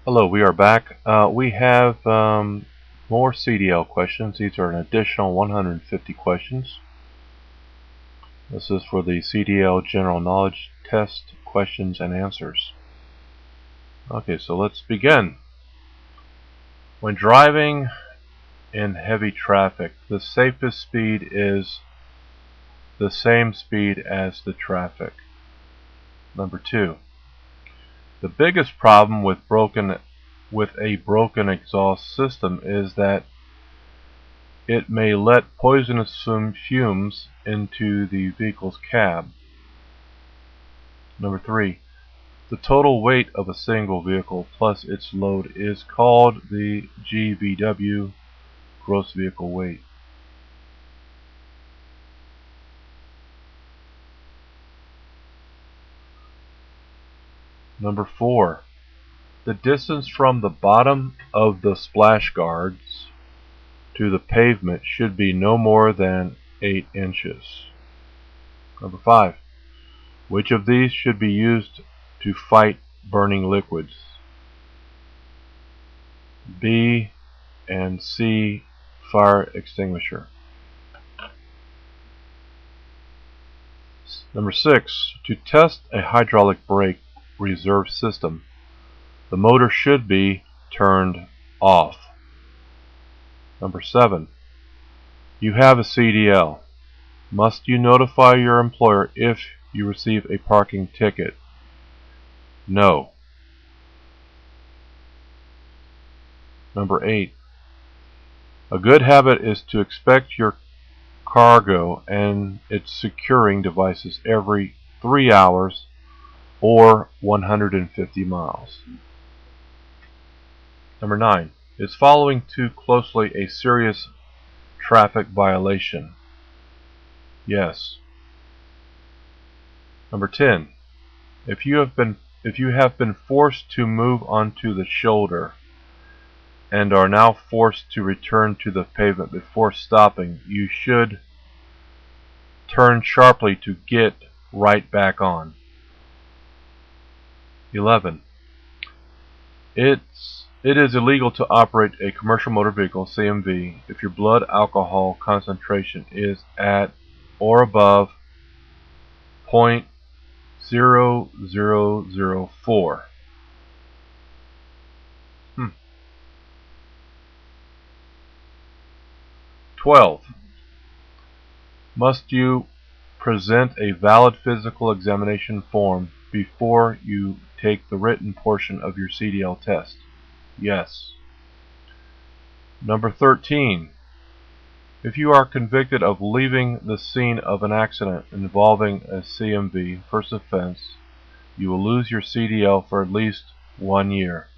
Hello, we are back. We have more CDL questions. These are an additional 150 questions. This is for the CDL General Knowledge Test questions and answers. Okay, so let's begin. When driving in heavy traffic, the safest speed is the same speed as the traffic. Number 2. The biggest problem with a broken exhaust system is that it may let poisonous fumes into the vehicle's cab. Number 3. The total weight of a single vehicle plus its load is called the GVW, gross vehicle weight. Number 4. The distance from the bottom of the splash guards to the pavement should be no more than 8 inches. Number 5. Which of these should be used to fight burning liquids? B and C, fire extinguisher. Number 6. To test a hydraulic brake reserve system, the motor should be turned off. Number 7. You have a CDL. Must you notify your employer if you receive a parking ticket? No. Number 8. A good habit is to inspect your cargo and its securing devices every 3 hours or 150 miles. Number 9. Is following too closely a serious traffic violation? Yes. Number 10. If you have been forced to move onto the shoulder and are now forced to return to the pavement before stopping, you should turn sharply to get right back on. 11. It is illegal to operate a commercial motor vehicle, CMV, if your blood alcohol concentration is at or above 0.0004. 12. Must you present a valid physical examination form before you take the written portion of your CDL test? Yes. Number 13. If you are convicted of leaving the scene of an accident involving a CMV first offense, you will lose your CDL for at least 1 year.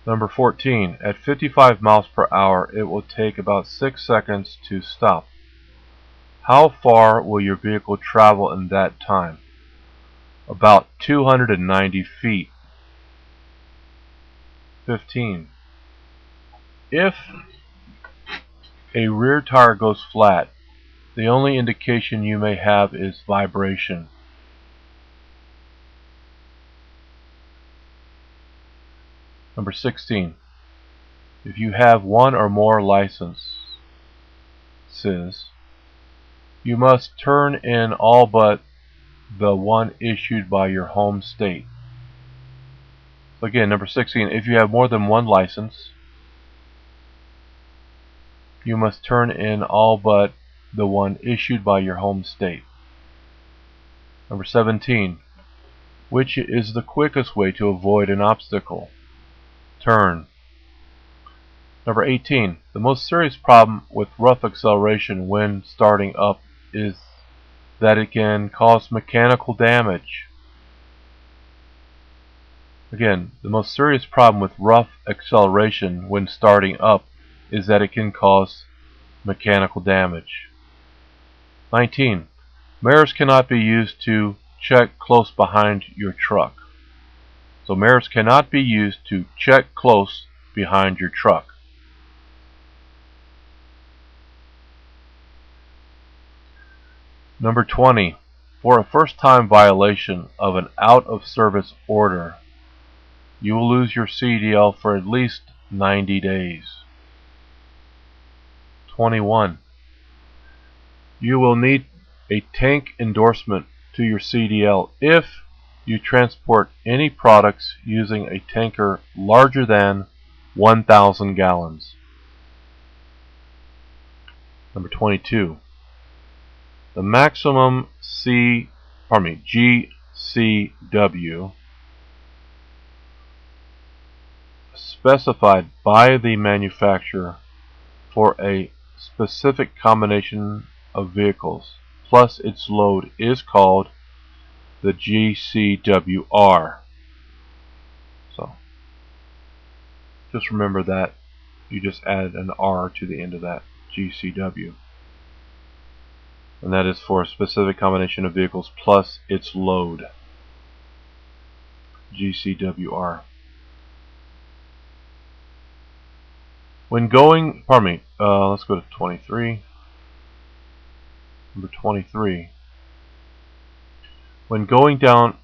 Number 14. At 55 miles per hour, it will take about 6 seconds to stop. How far will your vehicle travel in that time? About 290 feet. 15. If a rear tire goes flat, the only indication you may have is vibration. Number 16. If you have one or more licenses, you must turn in all but the one issued by your home state. So again, number 16, if you have more than one license, you must turn in all but the one issued by your home state. Number 17, which is the quickest way to avoid an obstacle? Turn. Number 18, the most serious problem with rough acceleration when starting up is that it can cause mechanical damage. Again, the most serious problem with rough acceleration when starting up is that it can cause mechanical damage. 19. Mirrors cannot be used to check close behind your truck. So mirrors cannot be used to check close behind your truck. Number 20. For a first-time violation of an out-of-service order, you will lose your CDL for at least 90 days. 21. You will need a tank endorsement to your CDL if you transport any products using a tanker larger than 1,000 gallons. Number 22. The maximum GCW specified by the manufacturer for a specific combination of vehicles plus its load is called the GCWR. So just remember that you just added an R to the end of that, GCW. And that is for a specific combination of vehicles plus its load. GCWR. When going, let's go to 23. Number 23. When going down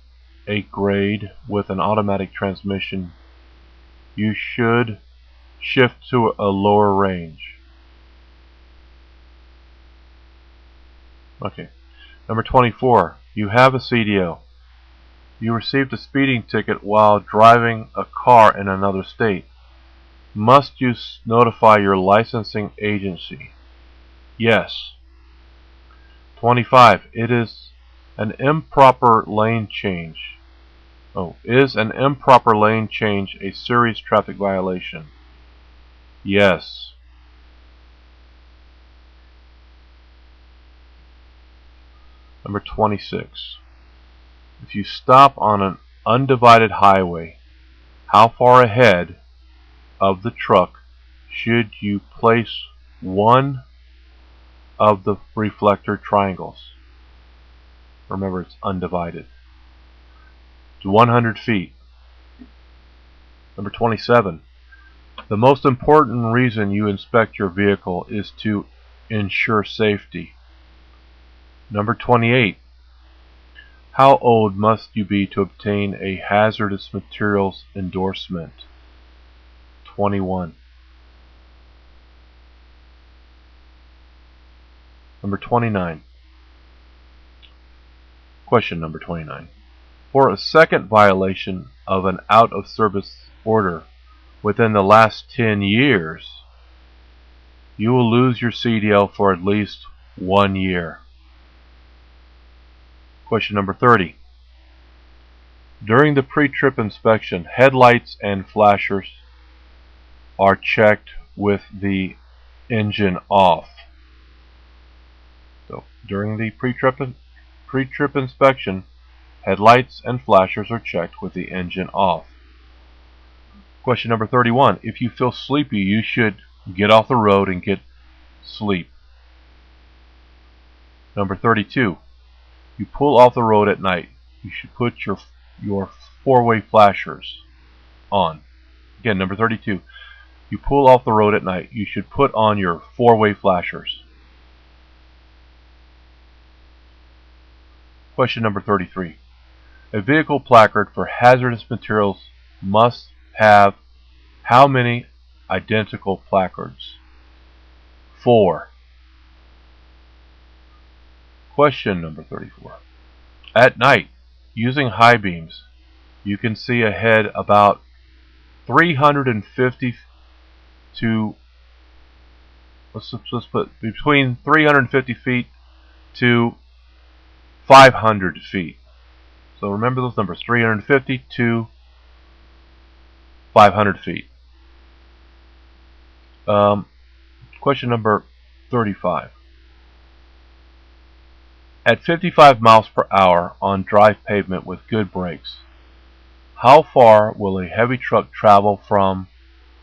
a grade with an automatic transmission, you should shift to a lower range. Okay. Number 24. You have a CDL. You received a speeding ticket while driving a car in another state. Must you notify your licensing agency? Yes. 25. It is an improper lane change. Is an improper lane change a serious traffic violation? Yes. Number 26. If you stop on an undivided highway, how far ahead of the truck should you place one of the reflector triangles? Remember, it's undivided. To 100 feet. Number 27. The most important reason you inspect your vehicle is to ensure safety. Number 28. How old must you be to obtain a hazardous materials endorsement? 21. Number 29. Question number 29. For a second violation of an out-of-service order within the last 10 years, you will lose your CDL for at least 1 year. Question number 30. During the pre-trip inspection, headlights and flashers are checked with the engine off. So during the pre-trip inspection, headlights and flashers are checked with the engine off. Question number 31. If you feel sleepy, you should get off the road and get sleep. Number 32. You pull off the road at night. You should put your four-way flashers on. Again, number 32. You pull off the road at night. You should put on your four-way flashers. Question number 33. A vehicle placard for hazardous materials must have how many identical placards? 4. Question number 34. At night, using high beams, you can see ahead about 350 to, let's put between 350 feet to 500 feet. So remember those numbers, 350 to 500 feet. Question number 35. At 55 miles per hour on dry pavement with good brakes, how far will a heavy truck travel from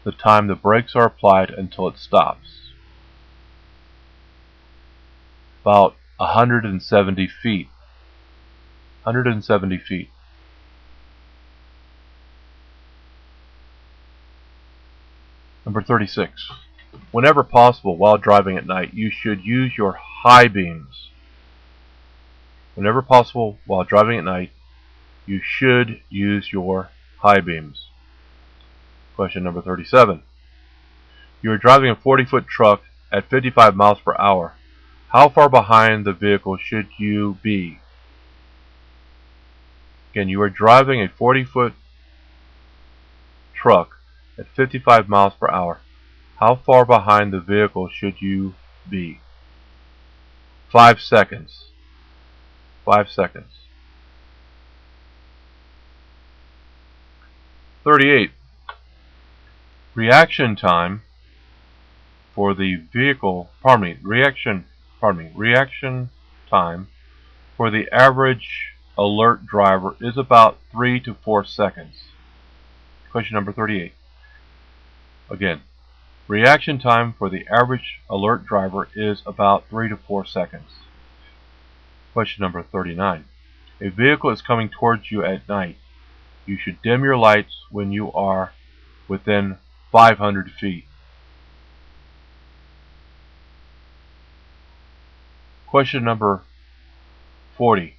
the time the brakes are applied until it stops? About 170 feet. 170 feet. Number 36. Whenever possible while driving at night, you should use your high beams. Whenever possible while driving at night, you should use your high beams. Question number 37. You are driving a 40-foot truck at 55 miles per hour. How far behind the vehicle should you be? Again, you are driving a 40-foot truck at 55 miles per hour. How far behind the vehicle should you be? 5 seconds. 5 seconds. 38. Reaction time for the vehicle, reaction time for the average alert driver is about 3 to 4 seconds. Question number 38. Again, reaction time for the average alert driver is about 3 to 4 seconds. Question number 39. A vehicle is coming towards you at night. You should dim your lights when you are within 500 feet. Question number 40.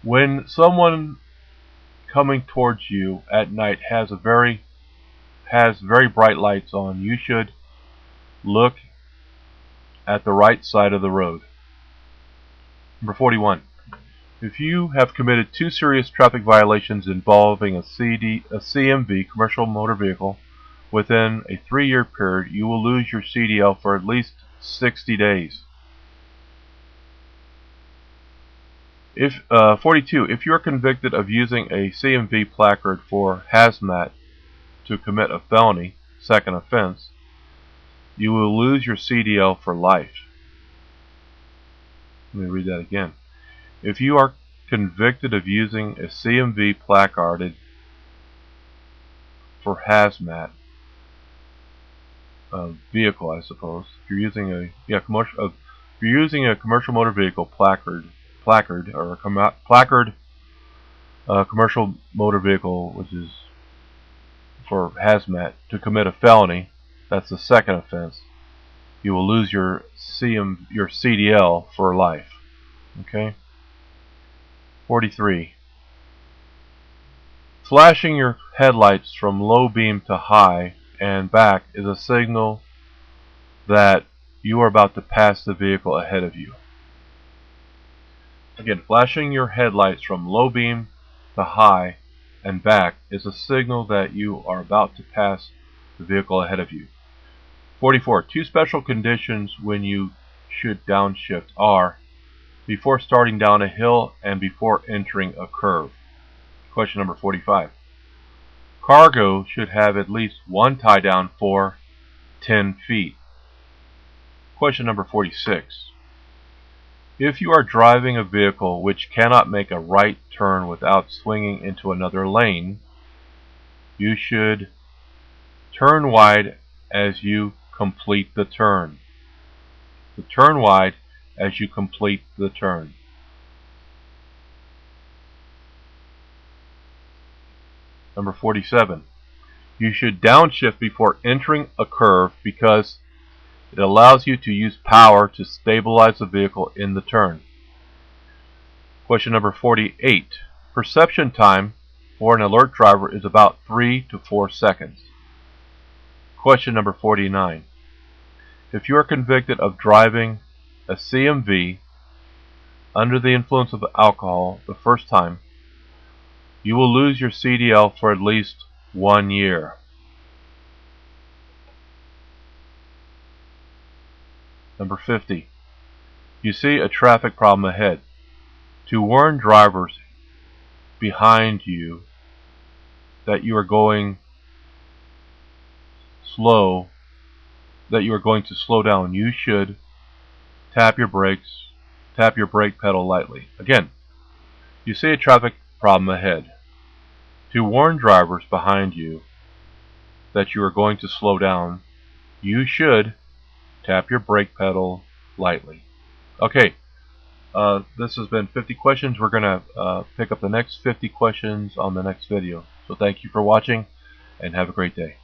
When someone coming towards you at night has very bright lights on, you should look at the right side of the road. Number 41. If you have committed 2 serious traffic violations involving a CMV, commercial motor vehicle, within a 3-year period, you will lose your CDL for at least 60 days. 42. If you are convicted of using a CMV placard for hazmat to commit a felony, second offense, you will lose your CDL for life. Let me read that again. If you are convicted of using a CMV placarded for hazmat vehicle, I suppose. If you're using a commercial motor vehicle placard or a placard commercial motor vehicle, which is for hazmat, to commit a felony, that's the second offense. You will lose your CDL for life. Okay. 43. Flashing your headlights from low beam to high and back is a signal that you are about to pass the vehicle ahead of you. Again, flashing your headlights from low beam to high and back is a signal that you are about to pass the vehicle ahead of you. 44. 2 special conditions when you should downshift are before starting down a hill and before entering a curve. Question number 45. Cargo should have at least one tie down for 10 feet. Question number 46. If you are driving a vehicle which cannot make a right turn without swinging into another lane, you should turn wide as you complete the turn. Turn wide as you complete the turn. Number 47. You should downshift before entering a curve because it allows you to use power to stabilize the vehicle in the turn. Question number 48. Perception time for an alert driver is about 3 to 4 seconds. Question number 49. If you are convicted of driving a CMV under the influence of alcohol the first time, you will lose your CDL for at least 1 year. Number 50. You see a traffic problem ahead. To warn drivers behind you that you are going slow, that you are going to slow down, you should tap your brake pedal lightly. Again, you see a traffic problem ahead. To warn drivers behind you that you are going to slow down, you should tap your brake pedal lightly. Okay, this has been 50 questions. We're going to pick up the next 50 questions on the next video. So thank you for watching and have a great day.